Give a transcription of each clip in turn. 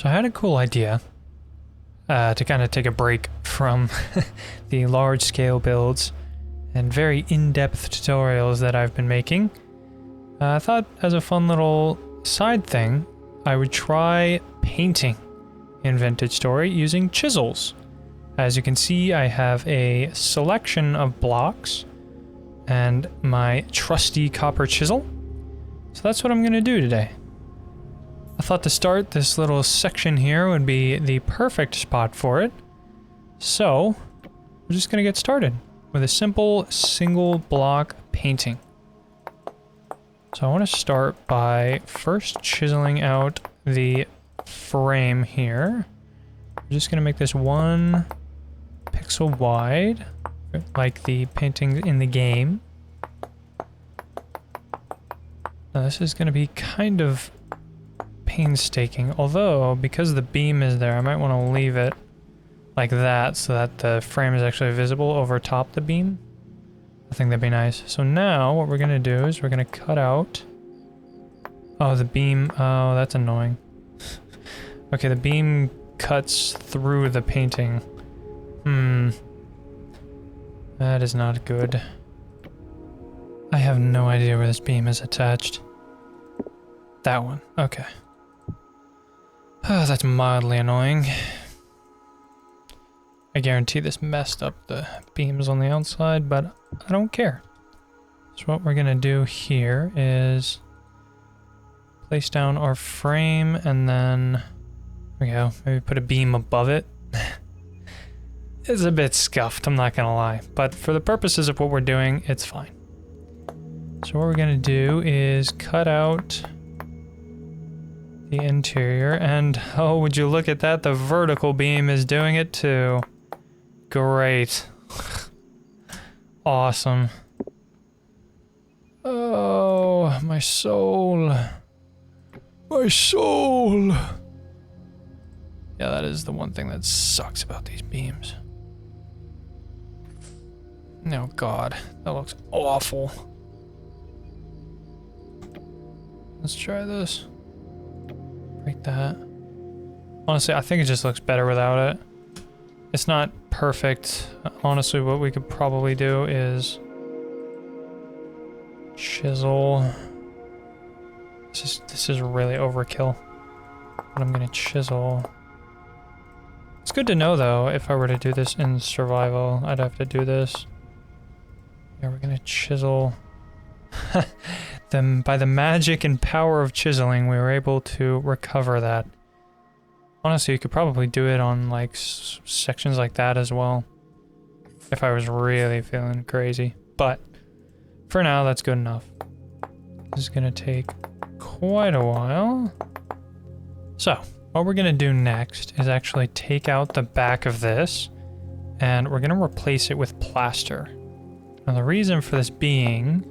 So I had a cool idea to kind of take a break from the large-scale builds and very in-depth tutorials that I've been making. I thought as a fun little side thing, I would try painting in Vintage Story using chisels. As you can see, I have a selection of blocks and my trusty copper chisel. So that's what I'm going to do today. I thought to start this little section here would be the perfect spot for it. So, we're just going to get started with a simple single block painting. So I want to start by first chiseling out the frame here. I'm just going to make this 1 pixel wide, like the painting in the game. Now this is going to be kind of painstaking, although because the beam is there, I might want to leave it like that so that the frame is actually visible over top the beam. I think that'd be nice. So now what we're going to do is we're going to cut out... Oh, the beam... Oh, that's annoying. Okay, the beam cuts through the painting. That is not good. I have no idea where this beam is attached. That one. Okay. Oh, that's mildly annoying. I guarantee this messed up the beams on the outside, but I don't care. So what we're gonna do here is place down our frame and then, there we go, maybe put a beam above it. It's a bit scuffed, I'm not gonna lie, but for the purposes of what we're doing, it's fine. So what we're gonna do is cut out the interior, and oh, would you look at that, the vertical beam is doing it too. Great. Awesome. Oh, my soul. My soul. Yeah, that is the one thing that sucks about these beams. Oh god, that looks awful. Let's try this. Break that. Honestly, I think it just looks better without it. It's not perfect. Honestly, what we could probably do is chisel. This is really overkill. But I'm gonna chisel. It's good to know though, if I were to do this in survival, I'd have to do this. Yeah, we're gonna chisel. Then by the magic and power of chiseling, we were able to recover that. Honestly, you could probably do it on like sections like that as well, if I was really feeling crazy. But for now, that's good enough. This is gonna take quite a while. So what we're gonna do next is actually take out the back of this, and we're gonna replace it with plaster. Now the reason for this being,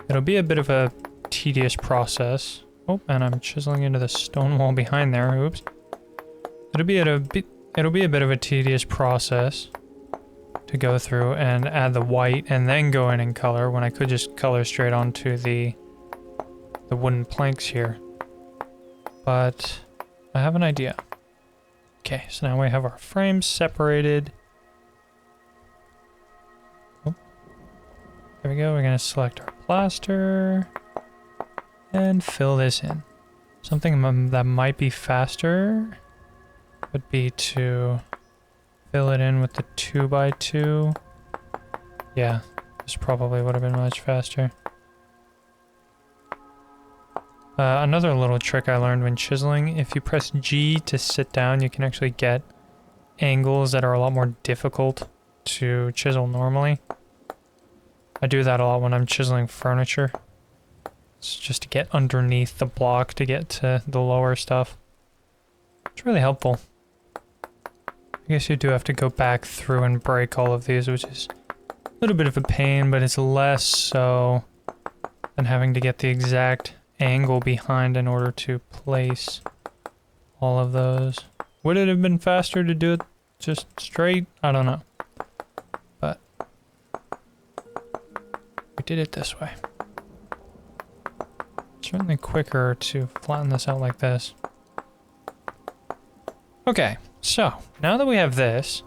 it'll be a bit of a tedious process. Oh, and I'm chiseling into the stone wall behind there. Oops. It'll be a bit of a tedious process to go through and add the white and then go in and color when I could just color straight onto the wooden planks here. But I have an idea. Okay, so now we have our frames separated. Oh. There we go. We're gonna select our plaster and fill this in. Something that might be faster would be to fill it in with the 2x2. Yeah, this probably would have been much faster. Another little trick I learned when chiseling, if you press G to sit down, you can actually get angles that are a lot more difficult to chisel normally. I do that a lot when I'm chiseling furniture. It's just to get underneath the block to get to the lower stuff. It's really helpful. I guess you do have to go back through and break all of these, which is a little bit of a pain, but it's less so than having to get the exact angle behind in order to place all of those. Would it have been faster to do it just straight? I don't know. But we did it this way. Certainly quicker to flatten this out like this. Okay, so now that we have this,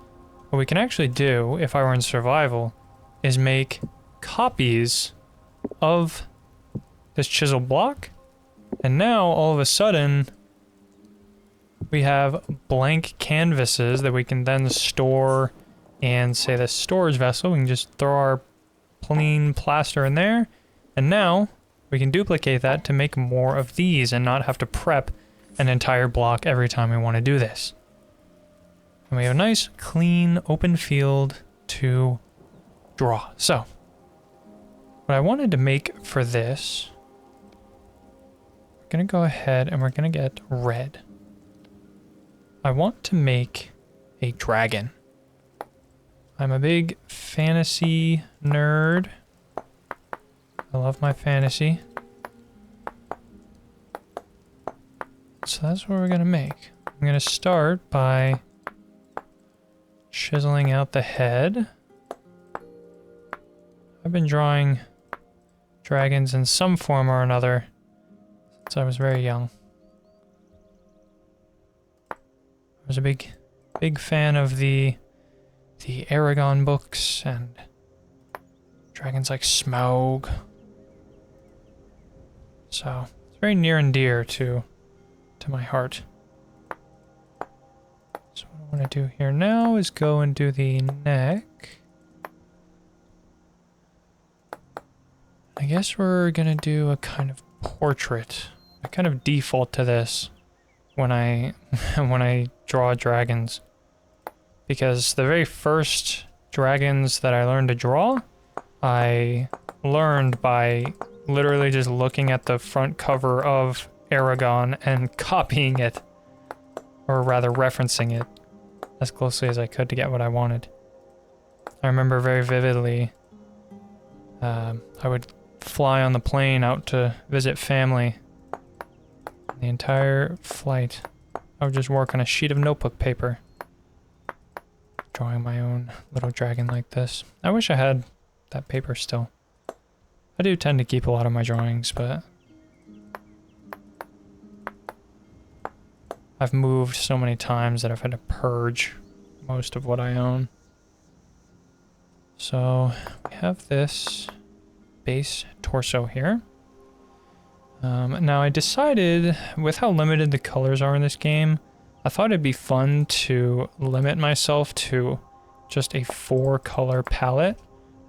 what we can actually do, if I were in survival, is make copies of this chisel block. And now, all of a sudden, we have blank canvases that we can then store in, say, the storage vessel. We can just throw our plain plaster in there. And now, we can duplicate that to make more of these and not have to prep an entire block every time we want to do this. And we have a nice, clean, open field to draw. So, what I wanted to make for this, we're going to go ahead and we're going to get red. I want to make a dragon. I'm a big fantasy nerd. I love my fantasy. So that's what we're going to make. I'm going to start by chiseling out the head. I've been drawing dragons in some form or another since I was very young. I was a big fan of the Aragon books and dragons like Smaug. So it's very near and dear to my heart. So what I want to do here now is go and do the neck. I guess we're gonna do a kind of portrait. I kind of default to this when I when I draw dragons, because the very first dragons that I learned to draw, I learned by literally just looking at the front cover of Aragon and copying it, or rather referencing it as closely as I could to get what I wanted. I remember very vividly, I would fly on the plane out to visit family. The entire flight, I would just work on a sheet of notebook paper, drawing my own little dragon like this. I wish I had that paper still. I do tend to keep a lot of my drawings, but I've moved so many times that I've had to purge most of what I own. So we have this base torso here. Now I decided, with how limited the colors are in this game, I thought it'd be fun to limit myself to just a 4-color palette.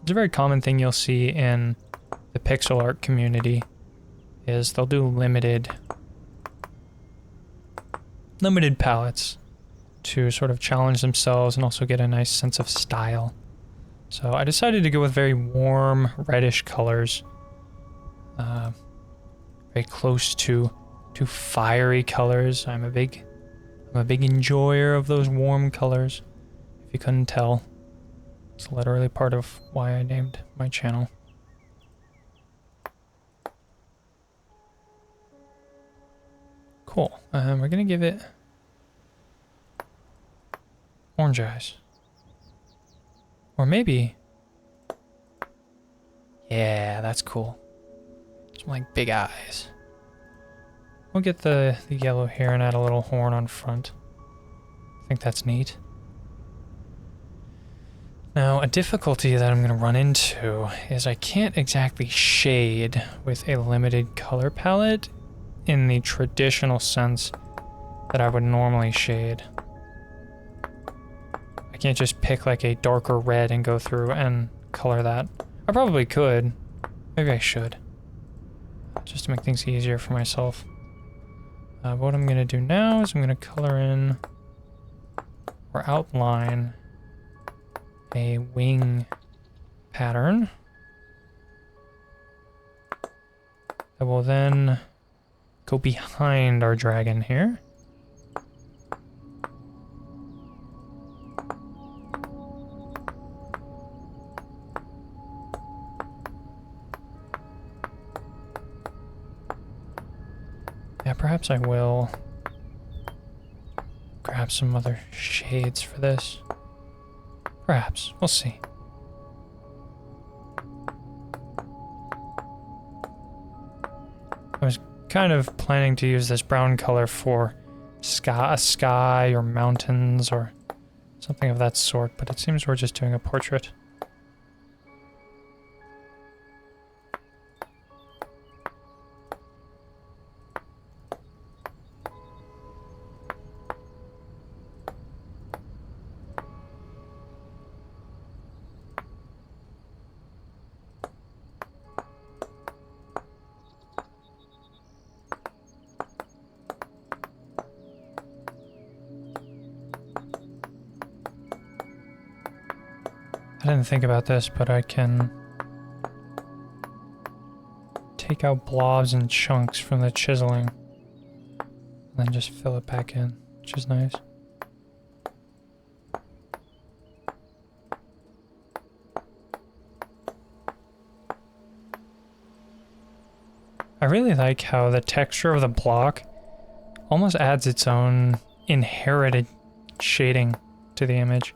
It's a very common thing you'll see in the pixel art community, is they'll do limited palettes to sort of challenge themselves and also get a nice sense of style. So I decided to go with very warm reddish colors, very close to fiery colors. I'm a big enjoyer of those warm colors. If you couldn't tell, it's literally part of why I named my channel. Cool. We're gonna give it orange eyes. Or maybe... yeah, that's cool. Some like big eyes. We'll get the yellow here and add a little horn on front. I think that's neat. Now, a difficulty that I'm going to run into is I can't exactly shade with a limited color palette in the traditional sense that I would normally shade. I can't just pick like a darker red and go through and color that. I probably could. Maybe I should. Just to make things easier for myself. What I'm going to do now is I'm going to color in or outline a wing pattern that will then go behind our dragon here. Yeah, perhaps I will grab some other shades for this. Perhaps. We'll see. I was kind of planning to use this brown color for sky or mountains or something of that sort, but it seems we're just doing a portrait. I didn't think about this, but I can take out blobs and chunks from the chiseling and then just fill it back in, which is nice. I really like how the texture of the block almost adds its own inherited shading to the image.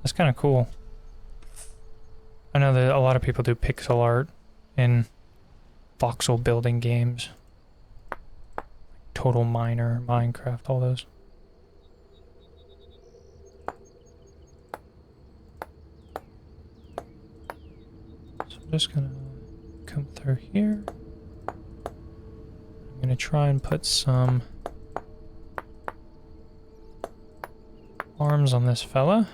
That's kind of cool. I know that a lot of people do pixel art in voxel building games. Total Miner, Minecraft, all those. So I'm just gonna come through here. I'm gonna try and put some arms on this fella.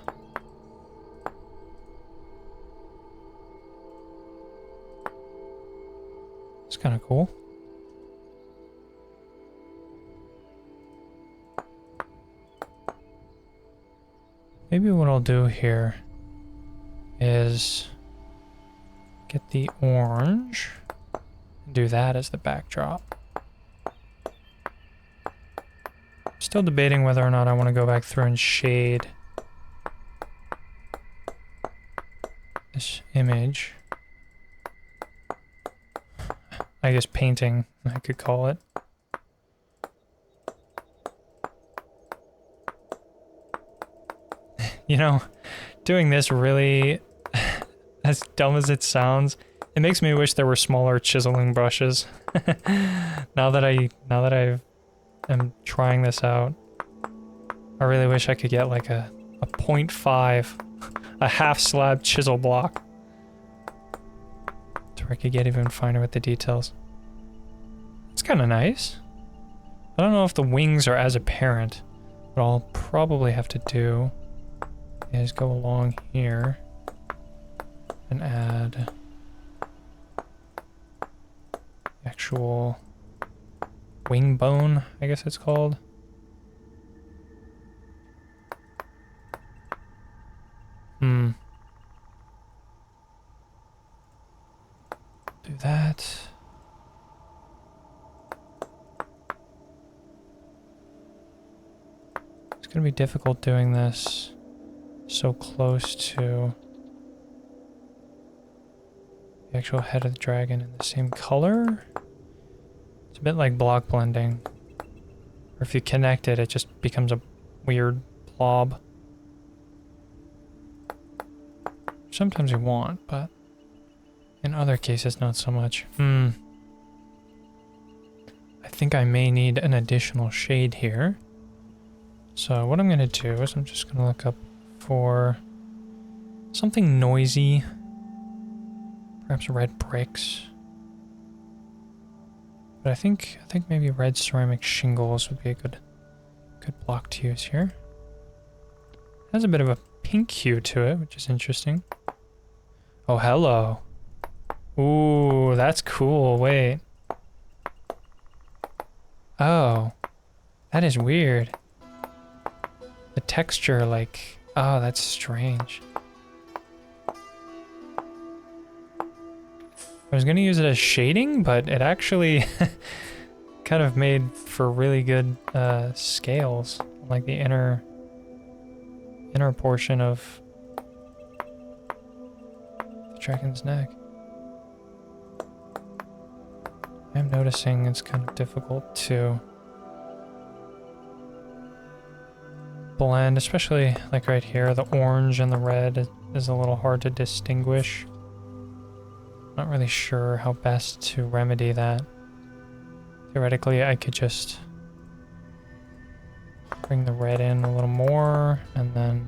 It's kind of cool. Maybe what I'll do here is get the orange and do that as the backdrop. Still debating whether or not I want to go back through and shade this image. I guess painting, I could call it. You know, doing this really, as dumb as it sounds, it makes me wish there were smaller chiseling brushes. Now that I am trying this out, I really wish I could get like a 0.5, a half slab chisel block. So I could get even finer with the details. It's kind of nice. I don't know if the wings are as apparent, but I'll probably have to do is go along here and add the actual wing bone, I guess it's called. Do that. It's gonna be difficult doing this so close to the actual head of the dragon in the same color. It's a bit like block blending. Or if you connect it, it just becomes a weird blob. Sometimes you want, but in other cases, not so much. I think I may need an additional shade here. So what I'm gonna do is I'm just gonna look up for something noisy. Perhaps red bricks. But I think maybe red ceramic shingles would be a good block to use here. Has a bit of a pink hue to it, which is interesting. Oh, hello. Ooh, that's cool. Wait. Oh. That is weird. The texture, like... Oh, that's strange. I was gonna use it as shading, but it actually kind of made for really good scales. Like the inner portion of the dragon's neck. I'm noticing it's kind of difficult to blend, especially like right here, the orange and the red is a little hard to distinguish. Not really sure how best to remedy that. Theoretically, I could just Bring the red in a little more, and then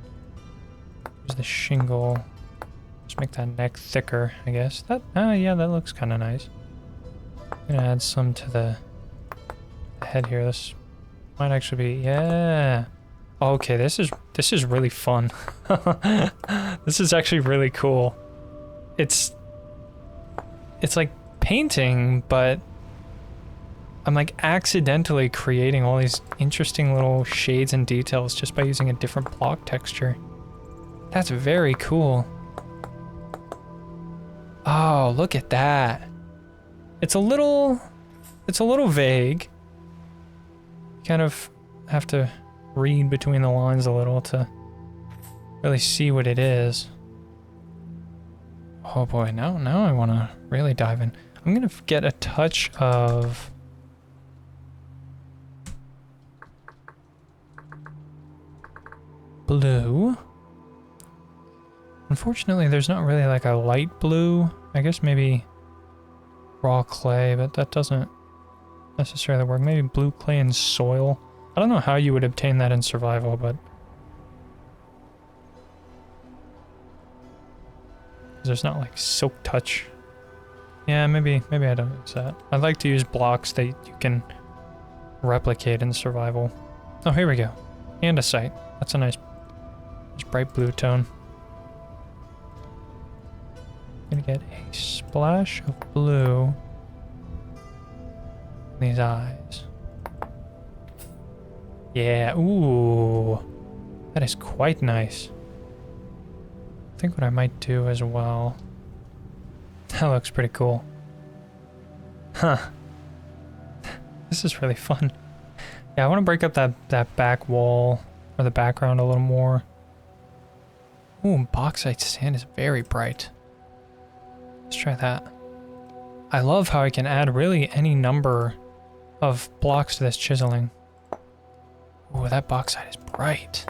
use the shingle. Just make that neck thicker, I guess. That, yeah, that looks kind of nice. I'm gonna add some to the head here. This might actually be, yeah. Okay, this is really fun. This is actually really cool. It's like painting, but I'm like accidentally creating all these interesting little shades and details just by using a different block texture. That's very cool. Oh, look at that. It's a little vague. Kind of have to read between the lines a little to really see what it is. Oh boy, now I want to really dive in. I'm gonna get a touch of blue. Unfortunately, there's not really like a light blue. I guess maybe raw clay, but that doesn't necessarily work. Maybe blue clay and soil. I don't know how you would obtain that in survival, but there's not like silk touch. Yeah, maybe I don't use that. I'd like to use blocks that you can replicate in survival. Oh, here we go. Andesite. That's a nice bright blue tone. I'm gonna get a splash of blue in these eyes. Yeah, ooh. That is quite nice. I think what I might do as well. That looks pretty cool. Huh. This is really fun. Yeah, I want to break up that back wall or the background a little more. Ooh, bauxite sand is very bright. Let's try that. I love how I can add really any number of blocks to this chiseling. Ooh, that bauxite is bright.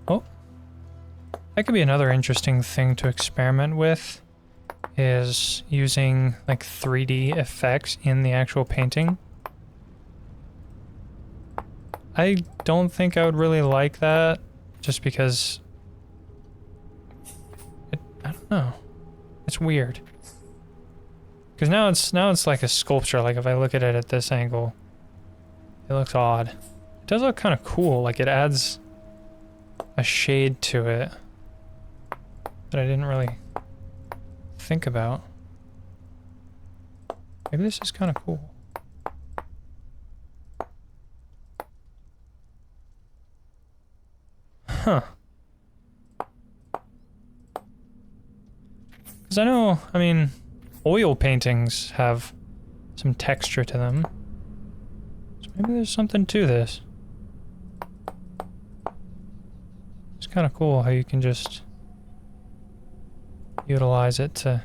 Oh. That could be another interesting thing to experiment with, is using like 3D effects in the actual painting. I don't think I would really like that, just because I don't know. It's weird. Because now it's like a sculpture. Like if I look at it at this angle, it looks odd. It does look kind of cool. Like it adds a shade to it that I didn't really think about. Maybe this is kind of cool. Huh. Because I know, I mean, oil paintings have some texture to them. So maybe there's something to this. It's kind of cool how you can just utilize it to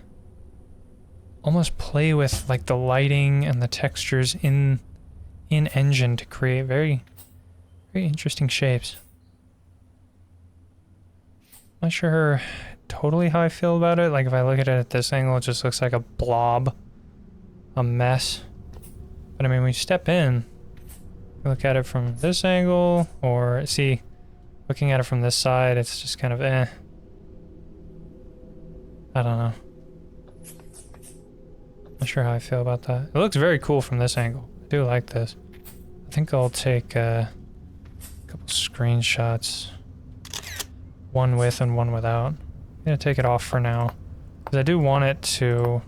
almost play with like the lighting and the textures in engine to create very interesting shapes. Not sure totally how I feel about it. Like if I look at it at this angle, it just looks like a blob, a mess. But I mean, when you step in, you look at it from this angle, or see, looking at it from this side, it's just kind of eh. I don't know. Not sure how I feel about that. It looks very cool from this angle. I do like this. I think I'll take a couple screenshots. One with and one without. I'm gonna take it off for now. Because I do want it to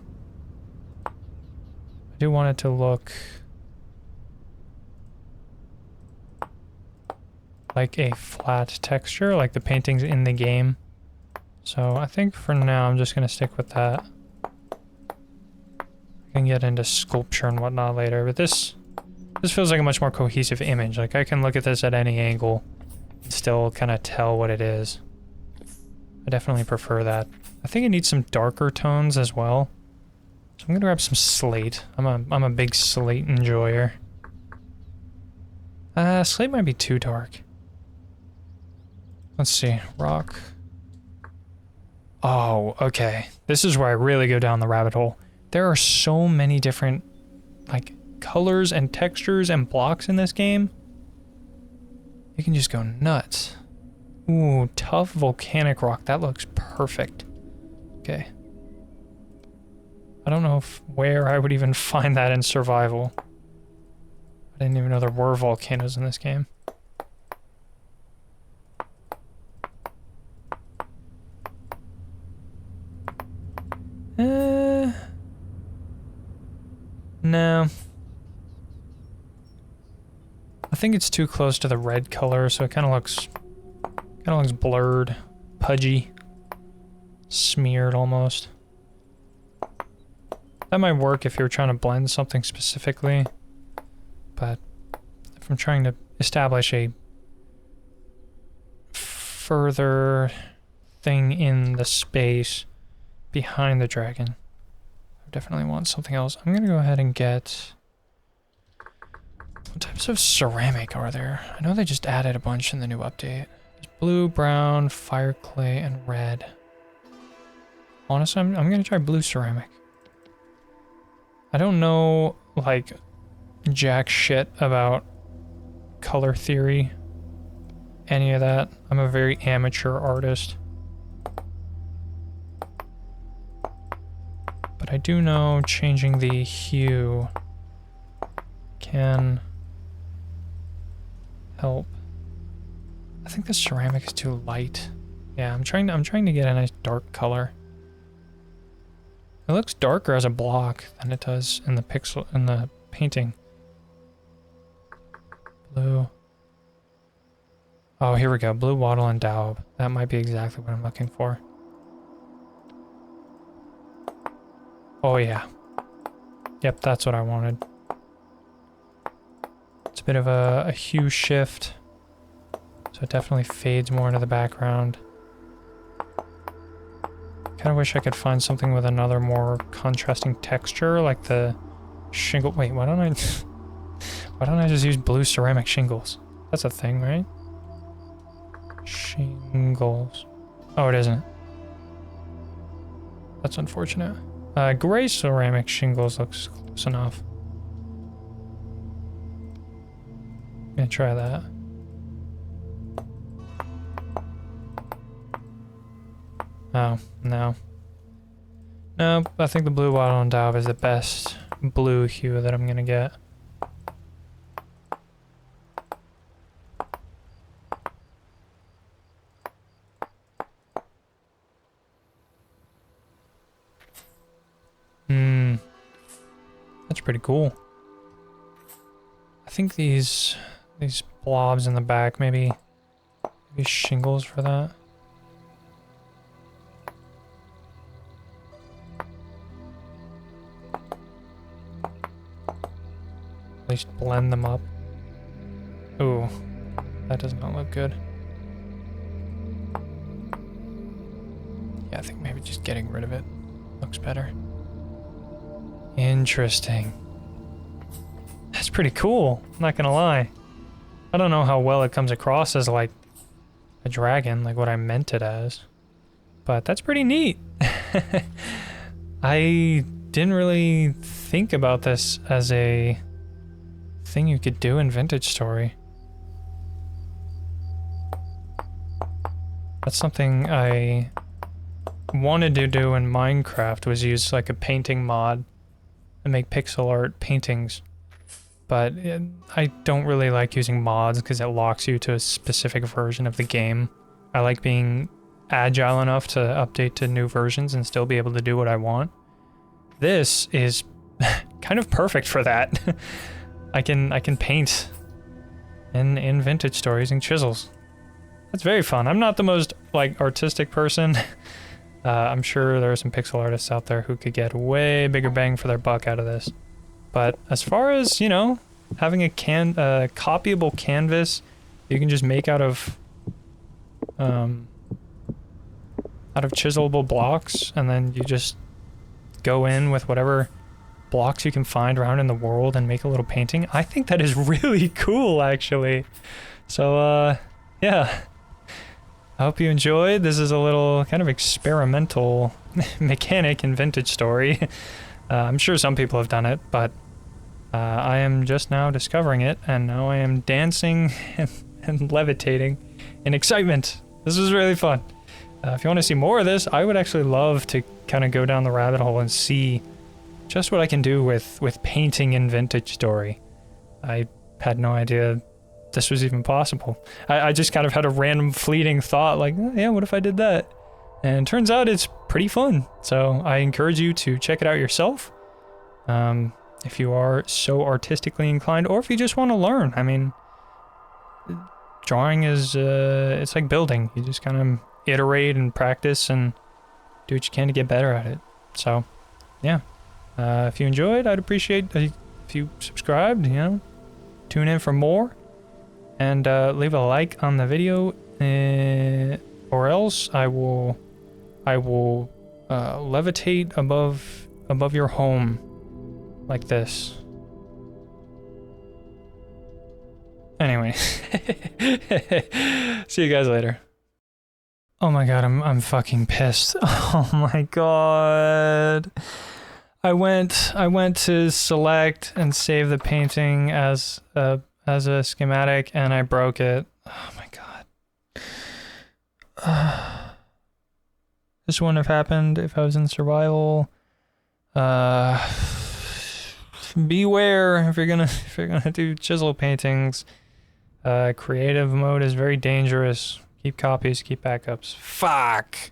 look like a flat texture, like the paintings in the game. So I think for now I'm just gonna stick with that. I can get into sculpture and whatnot later, but this feels like a much more cohesive image. Like I can look at this at any angle and still kind of tell what it is. I definitely prefer that. I think it needs some darker tones as well. So I'm gonna grab some slate. I'm a big slate enjoyer. Slate might be too dark. Let's see. Rock. Oh, okay. This is where I really go down the rabbit hole. There are so many different, like, colors and textures and blocks in this game. You can just go nuts. Ooh, tough volcanic rock. That looks perfect. Okay. I don't know where I would even find that in survival. I didn't even know there were volcanoes in this game. No. I think it's too close to the red color, so it kind of looks blurred, pudgy, smeared almost. That might work if you're trying to blend something specifically, but if I'm trying to establish a further thing in the space behind the dragon, I definitely want something else. I'm gonna go ahead and get... What types of ceramic are there? I know they just added a bunch in the new update. There's blue, brown, fire clay, and red. Honestly, I'm gonna try blue ceramic. I don't know, like, jack shit about color theory, any of that. I'm a very amateur artist. But I do know changing the hue can help. I think the ceramic is too light. Yeah, I'm trying to get a nice dark color. It looks darker as a block than it does in the painting. Blue. Oh, here we go. Blue wattle and daub. That might be exactly what I'm looking for. Oh yeah. Yep, that's what I wanted. It's a bit of a hue shift, so it definitely fades more into the background. Kind of wish I could find something with another more contrasting texture, like the shingle. Wait, why don't I just use blue ceramic shingles? That's a thing, right? Shingles. Oh, it isn't. That's unfortunate. Gray ceramic shingles looks close enough. I'm gonna try that. Oh, no. No, I think the blue wattle and daub is the best blue hue that I'm gonna get. That's pretty cool. I think these blobs in the back, maybe shingles for that. At least blend them up. Ooh, that does not look good. Yeah, I think maybe just getting rid of it looks better. Interesting. That's pretty cool, I'm not gonna lie. I don't know how well it comes across as like a dragon, like what I meant it as. But that's pretty neat. I didn't really think about this as a thing you could do in Vintage Story. That's something I wanted to do in Minecraft, was use like a painting mod and make pixel art paintings. But I don't really like using mods because it locks you to a specific version of the game. I like being agile enough to update to new versions and still be able to do what I want. This is kind of perfect for that. I can paint in Vintage Story using chisels. That's very fun. I'm not the most like artistic person. I'm sure there are some pixel artists out there who could get way bigger bang for their buck out of this. But as far as, you know, having a copyable canvas you can just make out of chiselable blocks, and then you just go in with whatever blocks you can find around in the world and make a little painting. I think that is really cool, actually. So, yeah. I hope you enjoyed. This is a little kind of experimental mechanic and vintage story. I'm sure some people have done it, but I am just now discovering it, and now I am dancing and levitating in excitement. This was really fun. If you want to see more of this, I would actually love to kind of go down the rabbit hole and see just what I can do with painting in vintage story. I had no idea this was even possible. I just kind of had a random fleeting thought like, oh, yeah, what if I did that? And it turns out it's pretty fun. So I encourage you to check it out yourself. If you are so artistically inclined, or if you just want to learn. I mean, drawing is, it's like building. You just kind of iterate and practice and do what you can to get better at it. So, yeah. If you enjoyed, I'd appreciate if you subscribed, you know, tune in for more, and leave a like on the video, or else I will levitate above your home like this. Anyway, see you guys later. Oh my god, I'm fucking pissed. Oh my god. I went to select and save the painting as a schematic, and I broke it. Oh my god. This wouldn't have happened if I was in survival. Beware if you're gonna do chisel paintings. Creative mode is very dangerous. Keep copies, keep backups. Fuck!